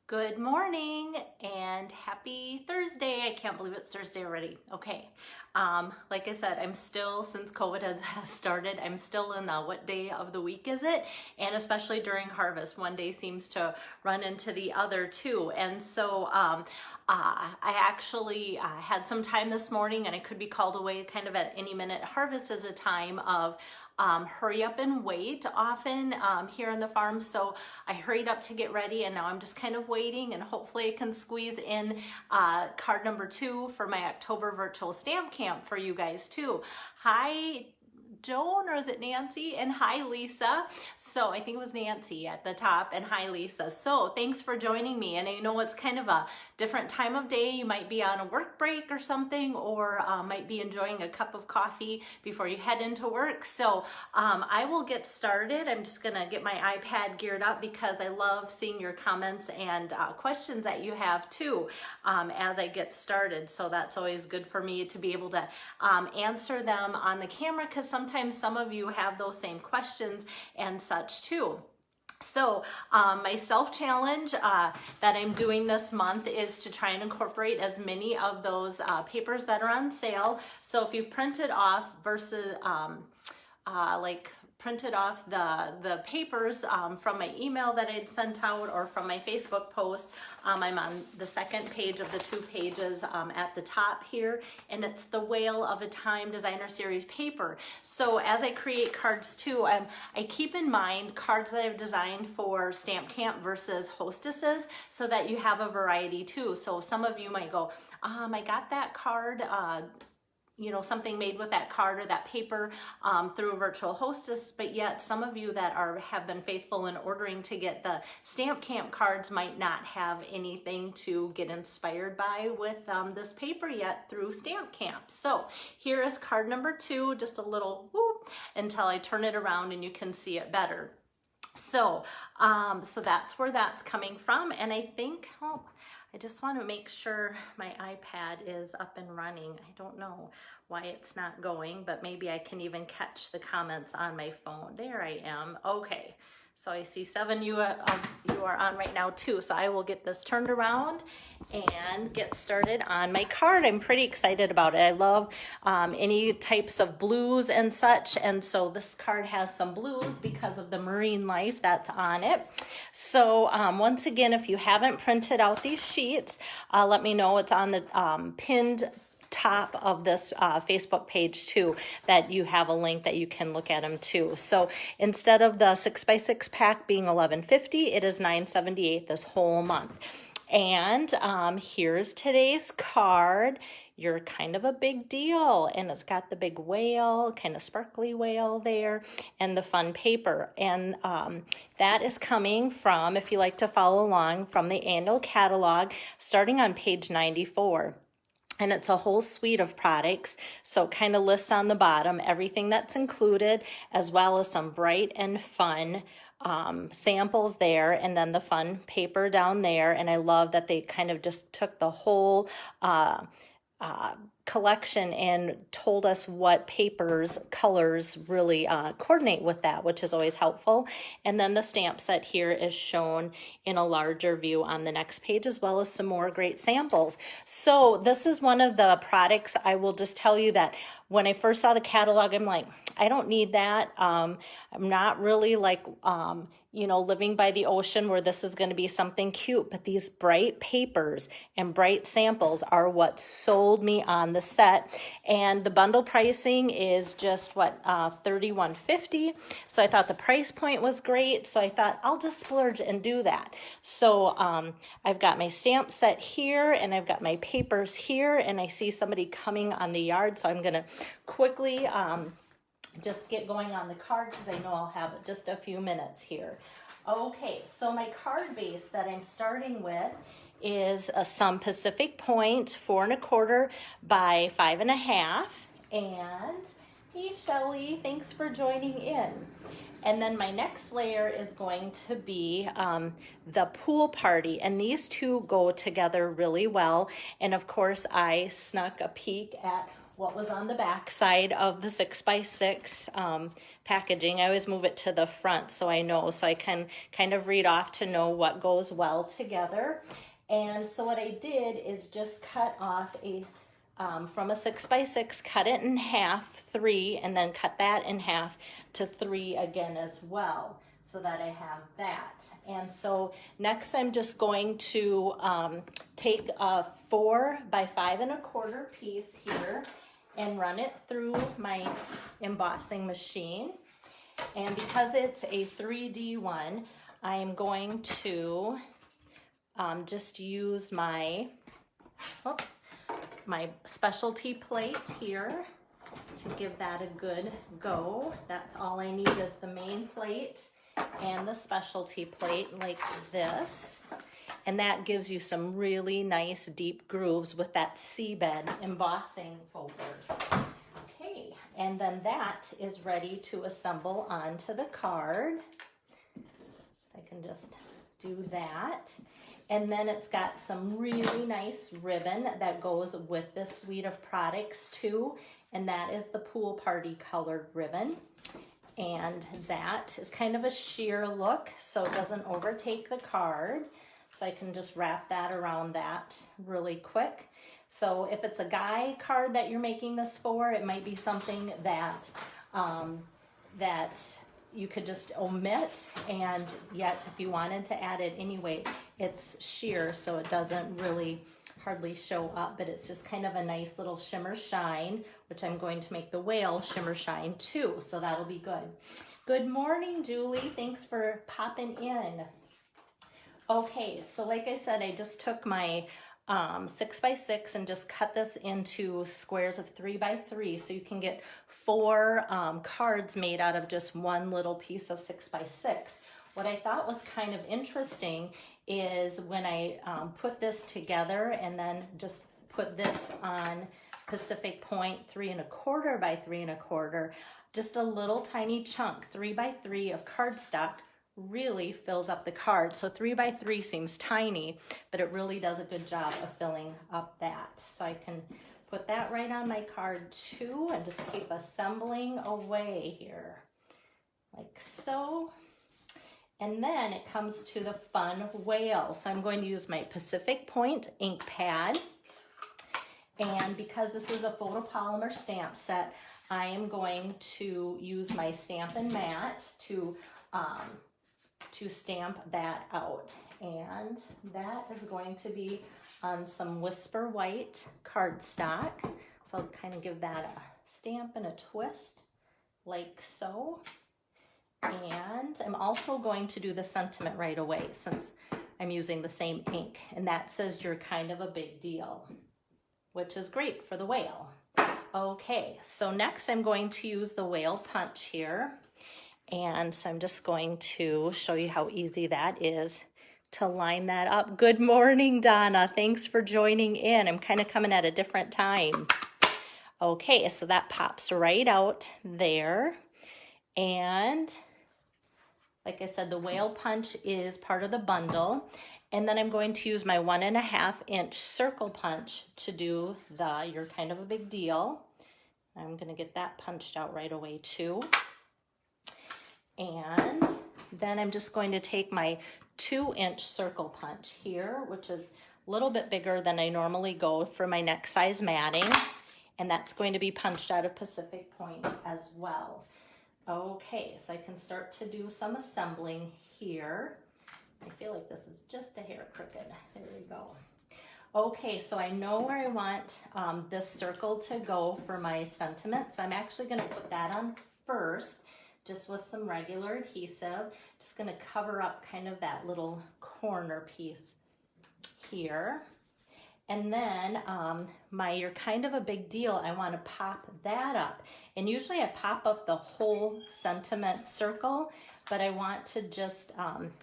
Good morning and happy Thursday. I can't believe it's Thursday already. Okay. Like I said, I'm still, since COVID has started, I'm still in the what day of the week is it? And especially during harvest, one day seems to run into the other too. And so I actually had some time this morning and I could be called away kind of at any minute. Harvest is a time of hurry up and wait often here on the farm. So I hurried up to get ready and now I'm just kind of waiting and hopefully I can squeeze in card number 2 for my October virtual stamp camp for you guys too. Hi, Joan, or is it Nancy? And hi, Lisa. So I think it was Nancy at the top, and hi, Lisa. So thanks for joining me. And I know it's kind of a different time of day. You might be on a work break or something, or might be enjoying a cup of coffee before you head into work. So I will get started. I'm just gonna get my iPad geared up because I love seeing your comments and questions that you have too as I get started. So that's always good for me to be able to answer them on the camera, because sometimes some of you have those same questions and such too. So my self-challenge that I'm doing this month is to try and incorporate as many of those papers that are on sale. So if you've printed off versus printed off the papers from my email that I'd sent out or from my Facebook post. I'm on the second page of the 2 pages at the top here, and it's the Whale of a Time Designer Series paper. So as I create cards too, I keep in mind cards that I've designed for Stamp Camp versus Hostesses so that you have a variety too. So some of you might go, I got that card, something made with that card or that paper through a virtual hostess, but yet some of you that have been faithful in ordering to get the Stamp Camp cards might not have anything to get inspired by with this paper yet through Stamp Camp. So here is card number 2, just a little whoop, until I turn it around and you can see it better. So, so that's where that's coming from, and I think, I just want to make sure my iPad is up and running. I don't know why it's not going, but maybe I can even catch the comments on my phone. There I am. Okay. So I see 7 you are on right now too. So I will get this turned around and get started on my card. I'm pretty excited about it. I love any types of blues and such. And so this card has some blues because of the marine life that's on it. So once again, if you haven't printed out these sheets, let me know. It's on the pinned top of this Facebook page too, that you have a link that you can look at them too. So instead of the 6x6 pack being $11.50, it is $9.78 this whole month. And here's today's card. You're kind of a big deal, and it's got the big whale, kind of sparkly whale there, and the fun paper. And that is coming from, if you like to follow along, from the annual catalog starting on page 94. And it's a whole suite of products, so kind of lists on the bottom everything that's included, as well as some bright and fun samples there, and then the fun paper down there. And I love that they kind of just took the whole collection and told us what papers, colors really coordinate with that, which is always helpful. And then the stamp set here is shown in a larger view on the next page, as well as some more great samples. So this is one of the products. I will just tell you that when I first saw the catalog, I'm like, I don't need that. I'm not really like, living by the ocean where this is going to be something cute, but these bright papers and bright samples are what sold me on the set. And the bundle pricing is just $31.50. So I thought the price point was great. So I thought I'll just splurge and do that. So I've got my stamp set here, and I've got my papers here, and I see somebody coming on the yard. So I'm going to quickly just get going on the card because I know I'll have just a few minutes here. Okay, so my card base that I'm starting with is some Pacific Point 4 1/4 by 5 1/2. And hey, Shelly, thanks for joining in. And then my next layer is going to be the pool party. And these two go together really well. And of course, I snuck a peek at what was on the back side of the 6x6 packaging. I always move it to the front so I know, so I can kind of read off to know what goes well together. And so what I did is just cut off a from a 6x6, cut it in half, 3, and then cut that in half to 3 again as well, so that I have that. And so next I'm just going to take a 4 by 5 1/4 piece here and run it through my embossing machine. And because it's a 3D one, I'm going to just use my, my specialty plate here to give that a good go. That's all I need is the main plate and the specialty plate like this. And that gives you some really nice deep grooves with that seabed embossing folder. Okay, and then that is ready to assemble onto the card. So I can just do that. And then it's got some really nice ribbon that goes with this suite of products too. And that is the pool party colored ribbon. And that is kind of a sheer look, so it doesn't overtake the card. So I can just wrap that around that really quick. So if it's a guy card that you're making this for, it might be something that that you could just omit, and yet if you wanted to add it anyway, it's sheer, so it doesn't really hardly show up, but it's just kind of a nice little shimmer shine, which I'm going to make the whale shimmer shine too, so that'll be good. Good morning, Julie. Thanks for popping in. Okay, so like I said, I just took my 6x6 and just cut this into squares of 3x3, so you can get 4 cards made out of just one little piece of 6x6. What I thought was kind of interesting is when I put this together and then just put this on Pacific Point 3 1/4 by 3 1/4, just a little tiny chunk, 3x3 of cardstock really fills up the card. So 3x3 seems tiny, but it really does a good job of filling up that. So I can put that right on my card too and just keep assembling away here like so. And then it comes to the fun whale. So I'm going to use my Pacific Point ink pad. And because this is a photopolymer stamp set, I am going to use my Stampin' Mat to stamp that out. And that is going to be on some Whisper White cardstock. So I'll kind of give that a stamp and a twist like so. And I'm also going to do the sentiment right away since I'm using the same ink. And that says you're kind of a big deal, which is great for the whale. Okay, so next I'm going to use the whale punch here. And so I'm just going to show you how easy that is to line that up. Good morning, Donna. Thanks for joining in. I'm kind of coming at a different time. Okay, so that pops right out there. And like I said, the whale punch is part of the bundle. And then I'm going to use my 1.5 inch circle punch to do the You're Kind of a Big Deal. I'm going to get that punched out right away too. And then I'm just going to take my 2-inch circle punch here, which is a little bit bigger than I normally go for my neck size matting. And that's going to be punched out of Pacific Point as well. Okay, so I can start to do some assembling here. I feel like this is just a hair crooked. There we go. Okay, so I know where I want this circle to go for my sentiment. So I'm actually going to put that on first, just with some regular adhesive. Just going to cover up kind of that little corner piece here. And then my You're Kind of a Big Deal, I want to pop that up. And usually I pop up the whole sentiment circle, but I want to just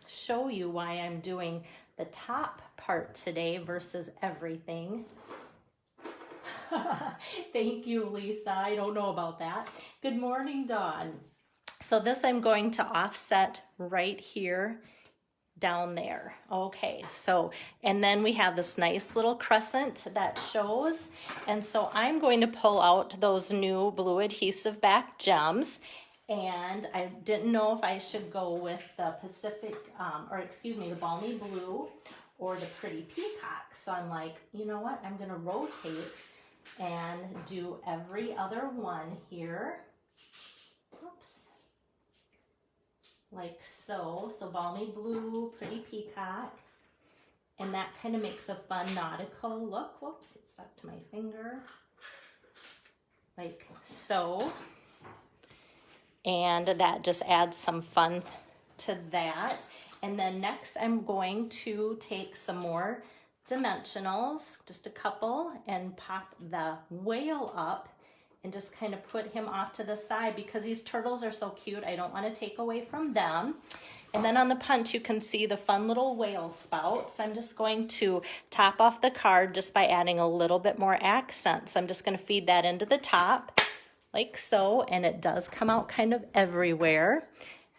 show you why I'm doing the top part today versus everything. Thank you, Lisa. I don't know about that. Good morning, Dawn. So this I'm going to offset right here down there. Okay, so, and then we have this nice little crescent that shows. And so I'm going to pull out those new blue adhesive back gems. And I didn't know if I should go with the Pacific, the Balmy Blue or the Pretty Peacock. So I'm like, you know what? I'm gonna rotate and do every other one here. Oops. Like so. So Balmy Blue, Pretty Peacock. And that kind of makes a fun nautical look. Whoops, it stuck to my finger. Like so. And that just adds some fun to that. And then next I'm going to take some more dimensionals, just a couple, and pop the whale up and just kind of put him off to the side because these turtles are so cute. I don't want to take away from them. And then on the punch, you can see the fun little whale spout. So I'm just going to top off the card just by adding a little bit more accent. So I'm just going to feed that into the top like so. And it does come out kind of everywhere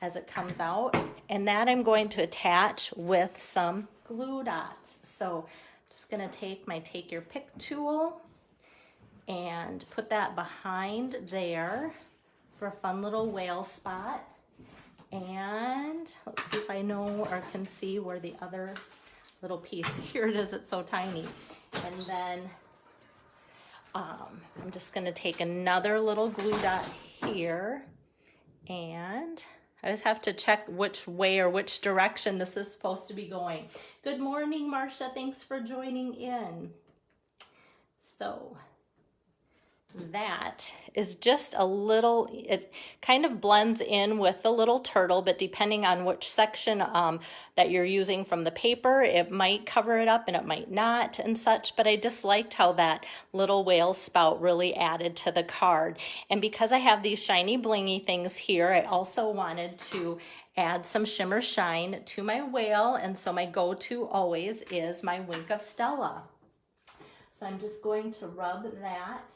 as it comes out. And that I'm going to attach with some glue dots. So I'm just going to take my Take Your Pick tool and put that behind there for a fun little whale spot. And let's see if I know or can see where the other little piece, here it is, it's so tiny. And then I'm just gonna take another little glue dot here, and I just have to check which way or which direction this is supposed to be going. Good morning, Marcia, thanks for joining in. So that is just a little, it kind of blends in with the little turtle, but depending on which section that you're using from the paper, it might cover it up and it might not and such, but I just liked how that little whale spout really added to the card. And because I have these shiny blingy things here, I also wanted to add some shimmer shine to my whale, and so my go-to always is my Wink of Stella. So I'm just going to rub that,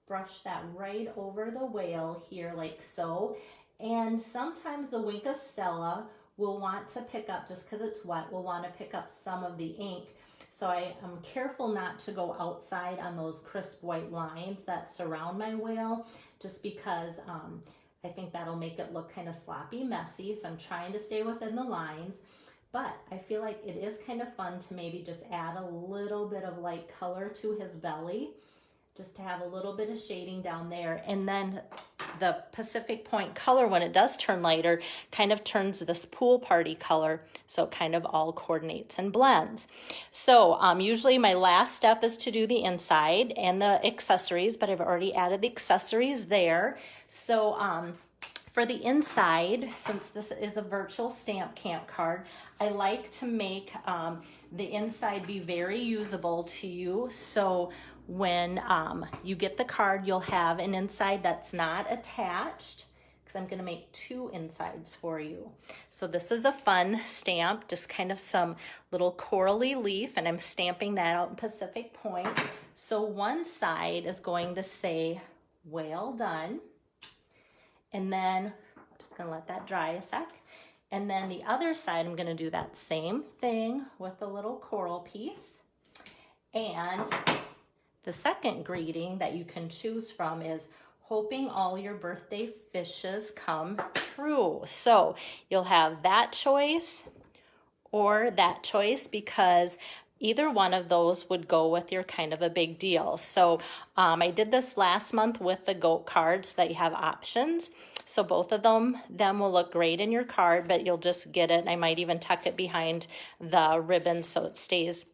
brush that right over the whale here like so. And sometimes the Wink of Stella will want to pick up, just because it's wet, will want to pick up some of the ink. So I am careful not to go outside on those crisp white lines that surround my whale, just because I think that'll make it look kind of sloppy, messy. So I'm trying to stay within the lines. But I feel like it is kind of fun to maybe just add a little bit of light color to his belly, just to have a little bit of shading down there. And then the Pacific Point color, when it does turn lighter, kind of turns this pool party color, so it kind of all coordinates and blends. So usually my last step is to do the inside and the accessories, but I've already added the accessories there. So for the inside, since this is a virtual stamp camp card, I like to make the inside be very usable to you. So when you get the card, you'll have an inside that's not attached, because I'm going to make two insides for you. So this is a fun stamp, just kind of some little corally leaf, and I'm stamping that out in Pacific Point. So one side is going to say, "Well done." And then I'm just going to let that dry a sec. And then the other side, I'm going to do that same thing with a little coral piece. And the second greeting that you can choose from is, "Hoping all your birthday fishes come true." So you'll have that choice or that choice, because either one of those would go with your kind of a big deal. So I did this last month with the goat cards, so that you have options. So both of them will look great in your card, but you'll just get it. And I might even tuck it behind the ribbon so it stays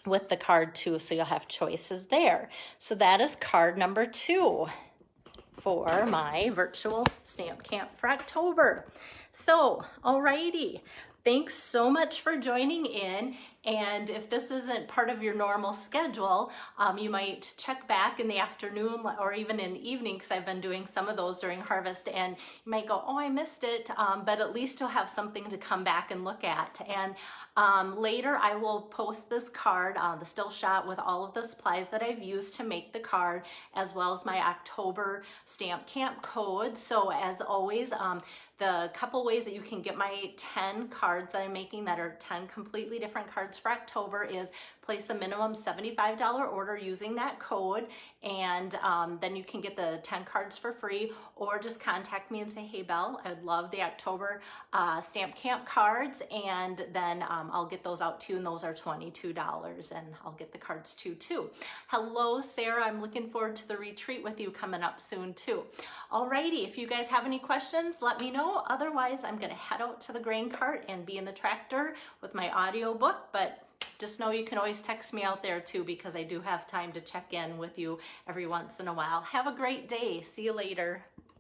with the card too, so you'll have choices there. So that is card number 2 for my virtual stamp camp for October. So, alrighty. Thanks so much for joining in. And if this isn't part of your normal schedule, you might check back in the afternoon or even in the evening, because I've been doing some of those during harvest, and you might go, "Oh, I missed it," but at least you'll have something to come back and look at. And later I will post this card, the still shot with all of the supplies that I've used to make the card, as well as my October stamp camp code. So as always, The couple ways that you can get my 10 cards that I'm making that are 10 completely different cards for October is place a minimum $75 order using that code, and then you can get the 10 cards for free, or just contact me and say, hey Belle, I would love the October Stamp Camp cards, and then I'll get those out to you, and those are $22, and I'll get the cards too. Hello Sarah, I'm looking forward to the retreat with you coming up soon too. Alrighty, if you guys have any questions, let me know. Otherwise, I'm gonna head out to the grain cart and be in the tractor with my audio book, but just know you can always text me out there too, because I do have time to check in with you every once in a while. Have a great day. See you later.